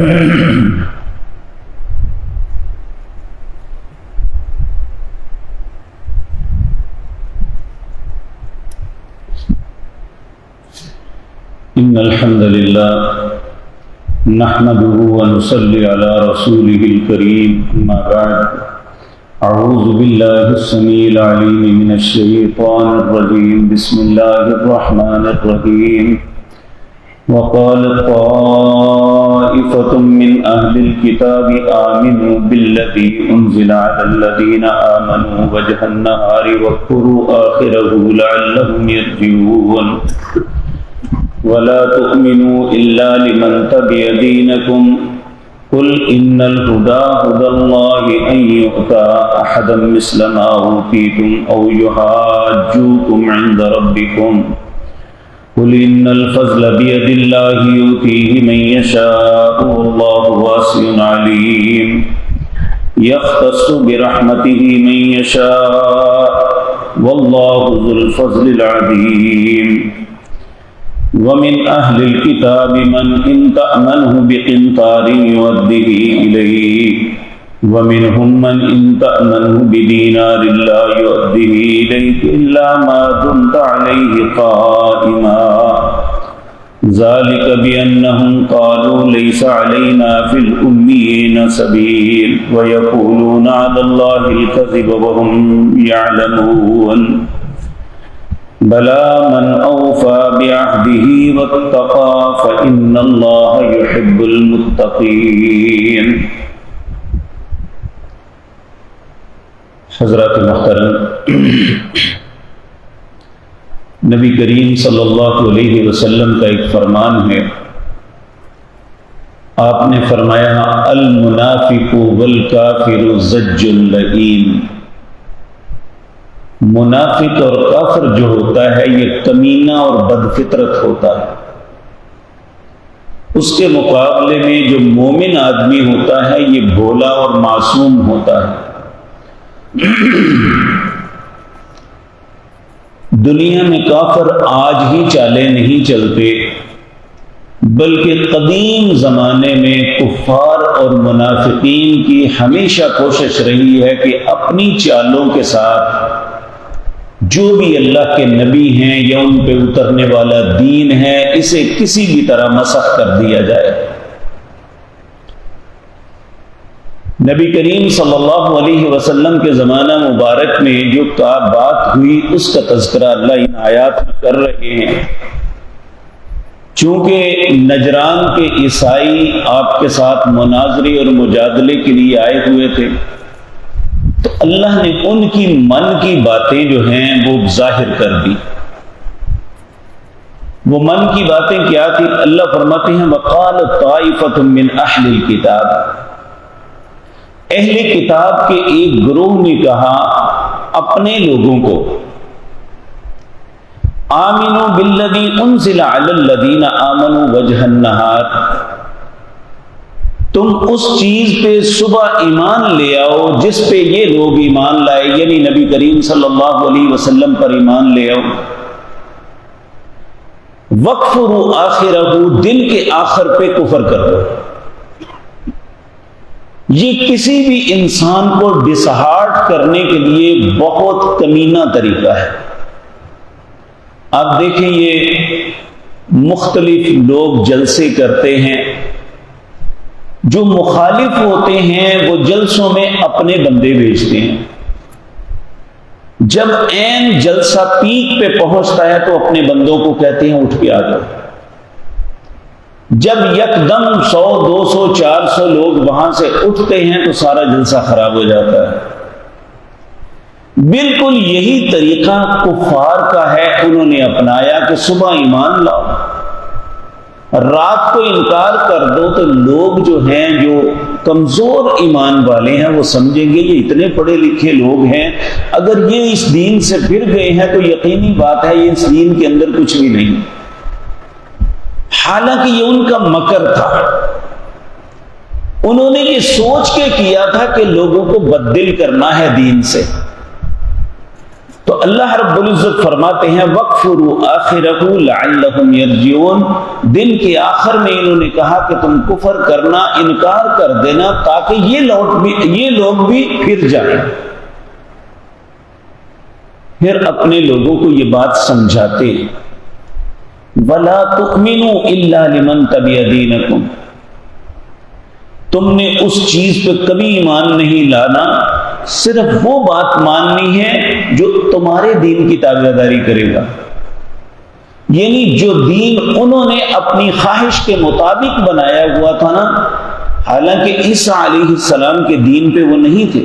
إن الحمد لله نحمده ونصلي على رسوله الكريم أما بعد أعوذ بالله السميع العليم من الشيطان الرجيم بسم الله الرحمن الرحيم وقال طائفة من أهل الكتاب آمنوا بالذي أنزل على الذين آمنوا وجه النهار واكفروا آخره لعلهم يرجعون ولا تؤمنوا إلا لمن تبع دينكم قل إن الهدى هدى الله أن يؤتى أحدا مثل ما أوتيتم أو يحاجوكم عند ربكم قل إن الفضل بيد الله يؤتيه من يشاء والله واسع عليم يختص برحمته من يشاء والله ذو الفضل العظيم ومن أهل الكتاب من إن تأمنه بقنطار يؤده إليك ومنهم من إن تأمنه بدينار لا يؤده إليك إلا ما دمت عليه قائما ذلك بأنهم قالوا ليس علينا في الأميين سبيل ويقولون على الله الكذب وهم يعلمون بلى من أوفى بعهده واتقى فإن الله يحب المتقين. حضرات محترم، نبی کریم صلی اللہ علیہ وسلم کا ایک فرمان ہے. آپ نے فرمایا المنافق والکافر زج اللئیم. منافق اور کافر جو ہوتا ہے یہ کمینہ اور بدفطرت ہوتا ہے. اس کے مقابلے میں جو مومن آدمی ہوتا ہے یہ بھولا اور معصوم ہوتا ہے. دنیا میں کافر آج ہی چالیں نہیں چلتے، بلکہ قدیم زمانے میں کفار اور منافقین کی ہمیشہ کوشش رہی ہے کہ اپنی چالوں کے ساتھ جو بھی اللہ کے نبی ہیں یا ان پہ اترنے والا دین ہے اسے کسی بھی طرح مسخ کر دیا جائے. نبی کریم صلی اللہ علیہ وسلم کے زمانہ مبارک میں جو بات ہوئی اس کا تذکرہ اللہ ان آیات میں کر رہے ہیں. چونکہ نجران کے عیسائی آپ کے ساتھ مناظرے اور مجادلے کے لیے آئے ہوئے تھے، تو اللہ نے ان کی من کی باتیں جو ہیں وہ ظاہر کر دی. وہ من کی باتیں کیا تھی؟ اللہ فرماتے ہیں وقال طائفۃ من اہل الکتاب. اہل کتاب کے ایک گروہ نے کہا اپنے لوگوں کو آمنوا بالذی انزل علی الذین آمنوا وجہ النہار، تم اس چیز پہ صبح ایمان لے آؤ جس پہ یہ لوگ ایمان لائے، یعنی نبی کریم صلی اللہ علیہ وسلم پر ایمان لے آؤ. وَاکْفُرُوا آخِرَهُ، دن کے آخر پہ کفر کر دو. یہ کسی بھی انسان کو ڈسہارٹ کرنے کے لیے بہت کمینہ طریقہ ہے. آپ دیکھیں یہ مختلف لوگ جلسے کرتے ہیں، جو مخالف ہوتے ہیں وہ جلسوں میں اپنے بندے بھیجتے ہیں. جب عین جلسہ پیک پہ پہنچتا ہے تو اپنے بندوں کو کہتے ہیں اٹھ کے آ جاؤ. جب یکدم 100 200 400 لوگ وہاں سے اٹھتے ہیں تو سارا جلسہ خراب ہو جاتا ہے. بالکل یہی طریقہ کفار کا ہے. انہوں نے اپنایا کہ صبح ایمان لاؤ، رات کو انکار کر دو، تو لوگ جو ہیں جو کمزور ایمان والے ہیں وہ سمجھیں گے یہ اتنے پڑھے لکھے لوگ ہیں، اگر یہ اس دین سے پھر گئے ہیں تو یقینی بات ہے یہ اس دین کے اندر کچھ بھی نہیں. حالانکہ یہ ان کا مکر تھا. انہوں نے یہ سوچ کے کیا تھا کہ لوگوں کو بددل کرنا ہے دین سے. تو اللہ رب العزت فرماتے ہیں وَقْفُرُوا آخِرَهُ لَعَلَّهُمْ يَرْجِعُونَ، دن کے آخر میں انہوں نے کہا کہ تم کفر کرنا، انکار کر دینا تاکہ یہ لوگ بھی پھر جائیں۔ پھر اپنے لوگوں کو یہ بات سمجھاتے وَلَا تُؤْمِنُوا إِلَّا لِمَنْ تَبِعَ دِينَكُمْ، تم نے اس چیز پہ کبھی ایمان نہیں لانا، صرف وہ بات ماننی ہے جو تمہارے دین کی تابعداری کرے گا، یعنی جو دین انہوں نے اپنی خواہش کے مطابق بنایا ہوا تھا نا، حالانکہ عیسیٰ علیہ السلام کے دین پہ وہ نہیں تھے،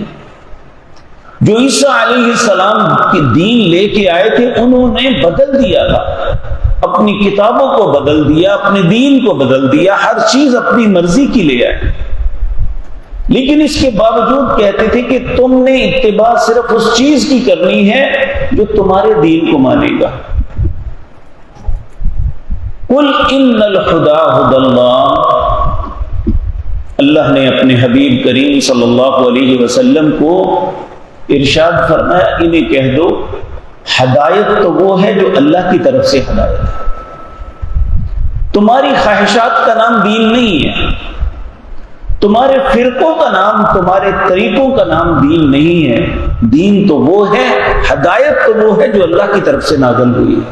جو عیسیٰ علیہ السلام کے دین لے کے آئے تھے انہوں نے بدل دیا تھا، اپنی کتابوں کو بدل دیا، اپنے دین کو بدل دیا، ہر چیز اپنی مرضی کی لے آئے، لیکن اس کے باوجود کہتے تھے کہ تم نے اتباع صرف اس چیز کی کرنی ہے جو تمہارے دین کو مانے گا۔ قُلْ إِنَّ الْهُدَىٰ هُدَى اللَّهِ، اللہ نے اپنے حبیب کریم صلی اللہ علیہ وسلم کو ارشاد فرمایا، انہیں کہہ دو ہدایت تو وہ ہے جو اللہ کی طرف سے ہدایت ہے، تمہاری خواہشات کا نام دین نہیں ہے، تمہارے فرقوں کا نام، تمہارے طریقوں کا نام دین نہیں ہے، دین تو وہ ہے، ہدایت تو وہ ہے جو اللہ کی طرف سے نازل ہوئی ہے۔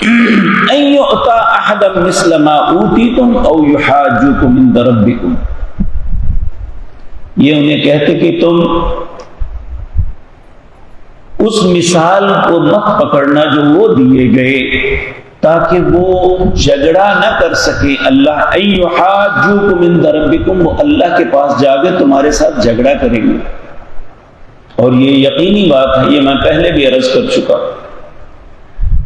أَن يُؤْتَىٰ أَحَدًا مِثْلَ مَا أُوتِيتُمْ أَوْ يُحَاجُّوكُمْ عِندَ رَبِّكُمْ، یہ انہیں کہتے کہ تم اس مثال کو مت پکڑنا جو وہ دیے گئے تاکہ وہ جھگڑا نہ کر سکے، اللہ اَيُّحَاجُّوكُمْ عِندَ رَبِّكُمْ، وہ اللہ کے پاس جا کے تمہارے ساتھ جھگڑا کریں گے، اور یہ یقینی بات ہے، یہ میں پہلے بھی عرض کر چکا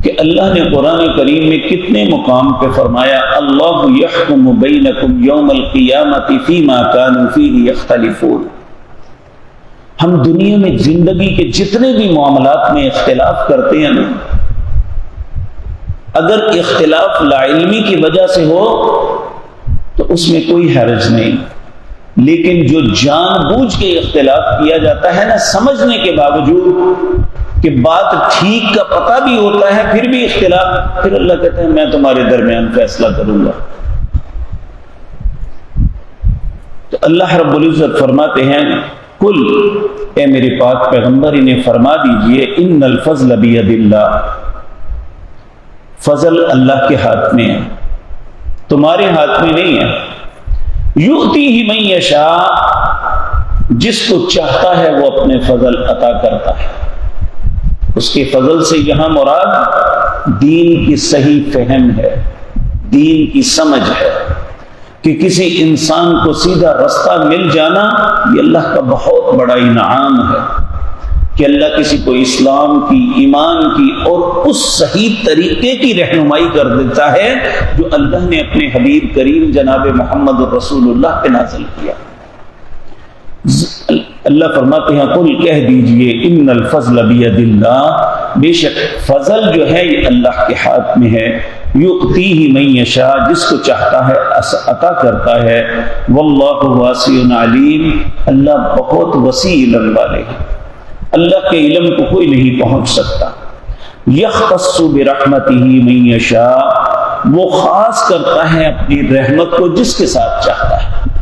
کہ اللہ نے قرآن کریم میں کتنے مقام پہ فرمایا اللہ یحکم بینکم یوم القیامت فیما کانوا فیہ یختلفون۔ ہم دنیا میں زندگی کے جتنے بھی معاملات میں اختلاف کرتے ہیں نا، اگر اختلاف لا علمی کی وجہ سے ہو تو اس میں کوئی حرج نہیں، لیکن جو جان بوجھ کے اختلاف کیا جاتا ہے نا، سمجھنے کے باوجود کہ بات ٹھیک کا پتہ بھی ہوتا ہے پھر بھی اختلاف، پھر اللہ کہتے ہیں میں تمہارے درمیان فیصلہ کروں گا۔ تو اللہ رب العزت فرماتے ہیں کل، اے میرے پاک پیغمبر انہیں فرما دیجئے ان الفضل بید اللہ، فضل اللہ کے ہاتھ میں ہے، تمہارے ہاتھ میں نہیں ہے، یؤتیہ من یشاء، جس کو چاہتا ہے وہ اپنے فضل عطا کرتا ہے۔ اس کے فضل سے یہاں مراد دین کی صحیح فہم ہے، دین کی سمجھ ہے، کہ کسی انسان کو سیدھا رستہ مل جانا یہ اللہ کا بہت بڑا انعام ہے، کہ اللہ کسی کو اسلام کی، ایمان کی اور اس صحیح طریقے کی رہنمائی کر دیتا ہے جو اللہ نے اپنے حبیب کریم جناب محمد رسول اللہ پہ نازل کیا۔ اللہ فرماتے ہیں قل، کہہ دیجئے ان الفضل بید اللہ، بے شک فضل جو ہے یہ اللہ کے ہاتھ میں ہے، یؤتیہ من یشاء، جس کو چاہتا ہے عطا کرتا ہے، واللہ واسع علیم، اللہ بہت وسیع علم والے ہیں، اللہ کے علم کو کوئی نہیں پہنچ سکتا۔ یختص برحمتہ من یشاء، وہ خاص کرتا ہے اپنی رحمت کو جس کے ساتھ چاہتا ہے۔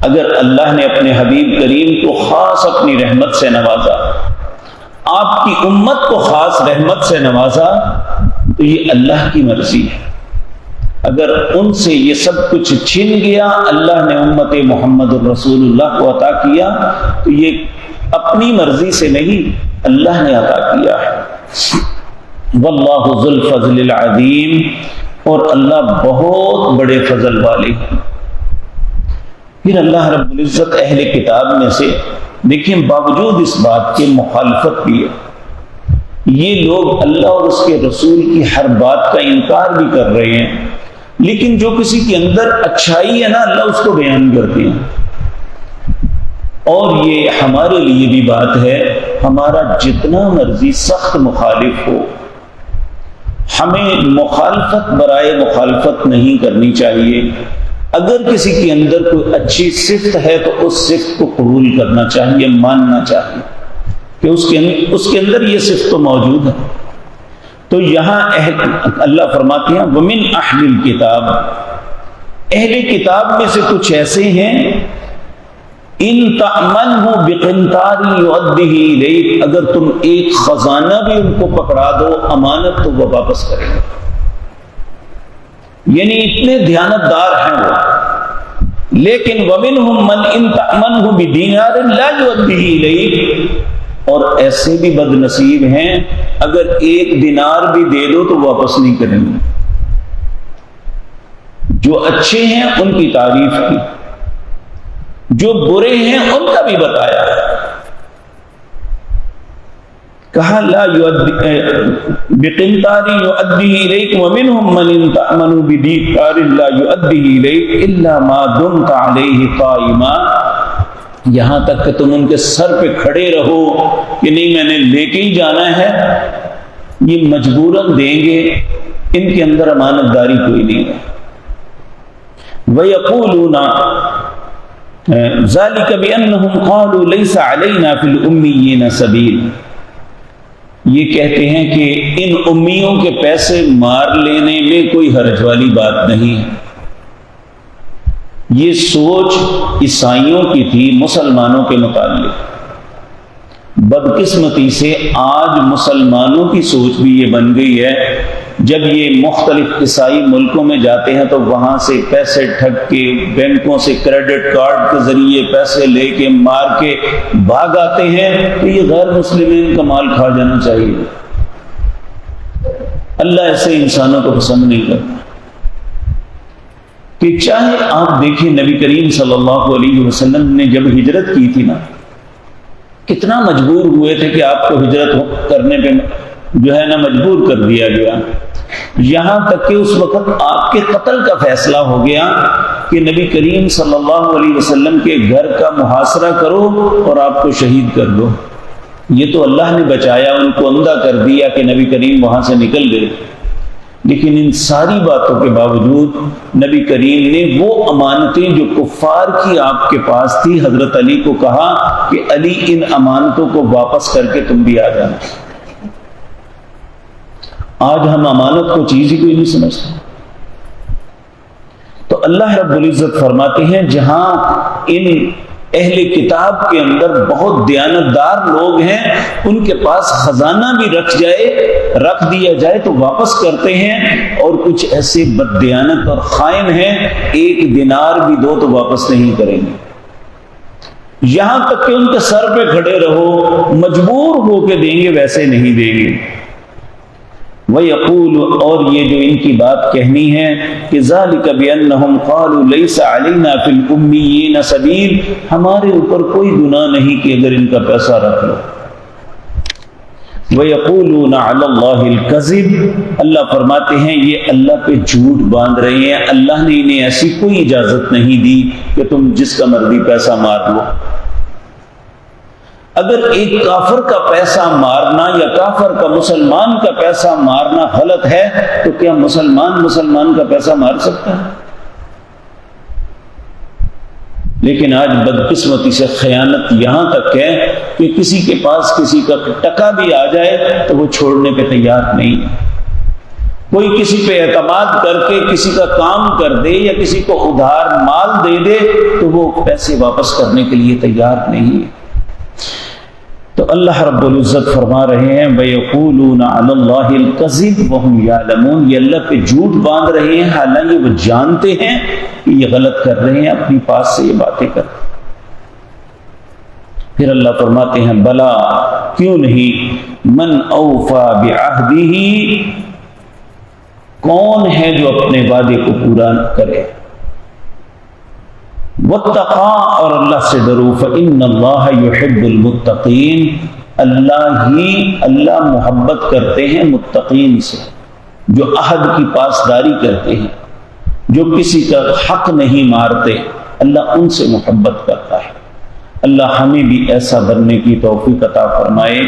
اگر اللہ نے اپنے حبیب کریم کو خاص اپنی رحمت سے نوازا، آپ کی امت کو خاص رحمت سے نوازا، تو یہ اللہ کی مرضی ہے۔ اگر ان سے یہ سب کچھ چھن گیا، اللہ نے امت محمد رسول اللہ کو عطا کیا، تو یہ اپنی مرضی سے نہیں، اللہ نے عطا کیا ہے۔ واللہ ذو الفضل العظیم، اور اللہ بہت بڑے فضل والے ہیں۔ پھر اللہ رب العزت اہل کتاب میں سے، دیکھیں باوجود اس بات کے مخالفت کی ہے، یہ لوگ اللہ اور اس کے رسول کی ہر بات کا انکار بھی کر رہے ہیں، لیکن جو کسی کے اندر اچھائی ہے نا، اللہ اس کو بیان کرتے ہیں۔ اور یہ ہمارے لیے بھی بات ہے، ہمارا جتنا مرضی سخت مخالف ہو، ہمیں مخالفت برائے مخالفت نہیں کرنی چاہیے۔ اگر کسی کے اندر کوئی اچھی صفت ہے تو اس صفت کو قبول کرنا چاہیے، ماننا چاہیے۔ کہ اس کے اندر یہ صفت تو موجود ہے۔ تو یہاں اللہ فرماتے ہیں وَمِنْ أَهْلِ الْكِتَابِ، اہل کتاب میں سے کچھ ایسے ہیں ان تأمنه بقنطار يؤديه إليك، اگر تم ایک خزانہ بھی ان کو پکڑا دو امانت تو وہ واپس کریں گے، یعنی اتنے دیانتدار ہیں وہ۔ لیکن وَمِنْهُمْ مَنْ إِنْ تَأْمَنْهُ بِدِينَارٍ لَا يُؤَدِّهِ إِلَيْكَ، اور ایسے بھی بد نصیب ہیں اگر ایک دینار بھی دے دو تو واپس نہیں کریں گے۔ جو اچھے ہیں ان کی تعریف کی، جو برے ہیں ان کا بھی بتایا، کہا لا بقنطار يؤديه إليك ومنهم من إن تأمنوا بدينار لا يؤديه إليك إلا ما دمت عليه قائما، یہاں تک کہ تم ان کے سر پہ کھڑے رہو کہ نہیں میں نے لے کے ہی جانا ہے، یہ مجبوراً دیں گے، ان کے اندر امانت داری کوئی نہیں ہے۔ وَيَقُولُونَ ذَلِكَ بِأَنَّهُمْ قَالُوا لَيْسَ عَلَيْنَا فِي الْأُمِّيِّينَ سَبِيلٌ، یہ کہتے ہیں کہ ان امیوں کے پیسے مار لینے میں کوئی حرج والی بات نہیں ہے۔ یہ سوچ عیسائیوں کی تھی مسلمانوں کے متعلق، بدقسمتی سے آج مسلمانوں کی سوچ بھی یہ بن گئی ہے، جب یہ مختلف عیسائی ملکوں میں جاتے ہیں تو وہاں سے پیسے ٹھگ کے، بینکوں سے کریڈٹ کارڈ کے ذریعے پیسے لے کے مار کے بھاگ آتے ہیں کہ یہ غیر مسلمین کا مال کھا جانا چاہیے۔ اللہ ایسے انسانوں کو پسند نہیں کرتا، کہ چاہے آپ دیکھیں نبی کریم صلی اللہ علیہ وسلم نے جب ہجرت کی تھی نا، کتنا مجبور ہوئے تھے کہ آپ کو ہجرت کرنے پہ جو ہے نا مجبور کر دیا گیا، یہاں تک کہ اس وقت آپ کے قتل کا فیصلہ ہو گیا کہ نبی کریم صلی اللہ علیہ وسلم کے گھر کا محاصرہ کرو اور آپ کو شہید کر دو۔ یہ تو اللہ نے بچایا، ان کو اندھا کر دیا کہ نبی کریم وہاں سے نکل گئے، لیکن ان ساری باتوں کے باوجود نبی کریم نے وہ امانتیں جو کفار کی آپ کے پاس تھی، حضرت علی کو کہا کہ علی ان امانتوں کو واپس کر کے تم بھی آ جانا۔ آج ہم امانت کو چیز ہی کوئی نہیں سمجھتے۔ تو اللہ رب العزت فرماتے ہیں جہاں ان اہل کتاب کے اندر بہت دیانتدار لوگ ہیں، ان کے پاس خزانہ بھی رکھ دیا جائے تو واپس کرتے ہیں، اور کچھ ایسے بد دیانت اور خائن ہیں ایک دینار بھی دو تو واپس نہیں کریں گے، یہاں تک کہ ان کے سر پہ کھڑے رہو مجبور ہو کے دیں گے ویسے نہیں دیں گے۔ وَيَقُولُ، اور یہ جو ان کی بات کہنی ہے کہ ذَلِكَ بِأَنَّهُمْ قَالُوا لَيْسَ عَلَيْنَا فِي الْأُمِّيِّينَ سَبِيلٌ، ہمارے اوپر کوئی گناہ نہیں کہ اگر ان کا پیسہ رکھ لو۔ وَيَقُولُونَ عَلَى اللَّهِ الْكَذِبَ، اللہ فرماتے ہیں یہ اللہ پہ جھوٹ باندھ رہے ہیں، اللہ نے انہیں ایسی کوئی اجازت نہیں دی کہ تم جس کا مرضی پیسہ مار لو۔ اگر ایک کافر کا پیسہ مارنا یا کافر کا مسلمان کا پیسہ مارنا غلط ہے تو کیا مسلمان کا پیسہ مار سکتا ہے؟ لیکن آج بدقسمتی سے خیانت یہاں تک ہے کہ کسی کے پاس کسی کا ٹکا بھی آ جائے تو وہ چھوڑنے پہ تیار نہیں ہے۔ کوئی کسی پہ اعتماد کر کے کسی کا کام کر دے یا کسی کو ادھار مال دے دے تو وہ پیسے واپس کرنے کے لیے تیار نہیں ہے۔ تو اللہ رب العزت فرما رہے ہیں وَيَقُولُونَ عَلَى اللَّهِ الْكَذِبَ وَهُمْ يَعْلَمُونَ، یہ اللہ پہ جھوٹ باندھ رہے ہیں حالانکہ وہ جانتے ہیں کہ یہ غلط کر رہے ہیں، اپنی پاس سے یہ باتیں کر رہے ہیں۔ پھر اللہ فرماتے ہیں بلا، کیوں نہیں، من اوفا بعہدہ، کون ہے جو اپنے وعدے کو پورا کرے، واتقا، اور اللہ سے ڈرو، فإن اللہ یحب المتقین، اللہ محبت کرتے ہیں متقین سے، جو عہد کی پاسداری کرتے ہیں، جو کسی کا حق نہیں مارتے، اللہ ان سے محبت کرتا ہے۔ اللہ ہمیں بھی ایسا بننے کی توفیق عطا فرمائے،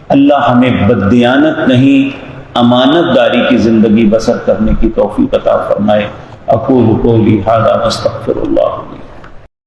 اللہ ہمیں بددیانت نہیں امانت داری کی زندگی بسر کرنے کی توفیق عطا فرمائے۔ اقول قولی ھذا واستغفر اللہ۔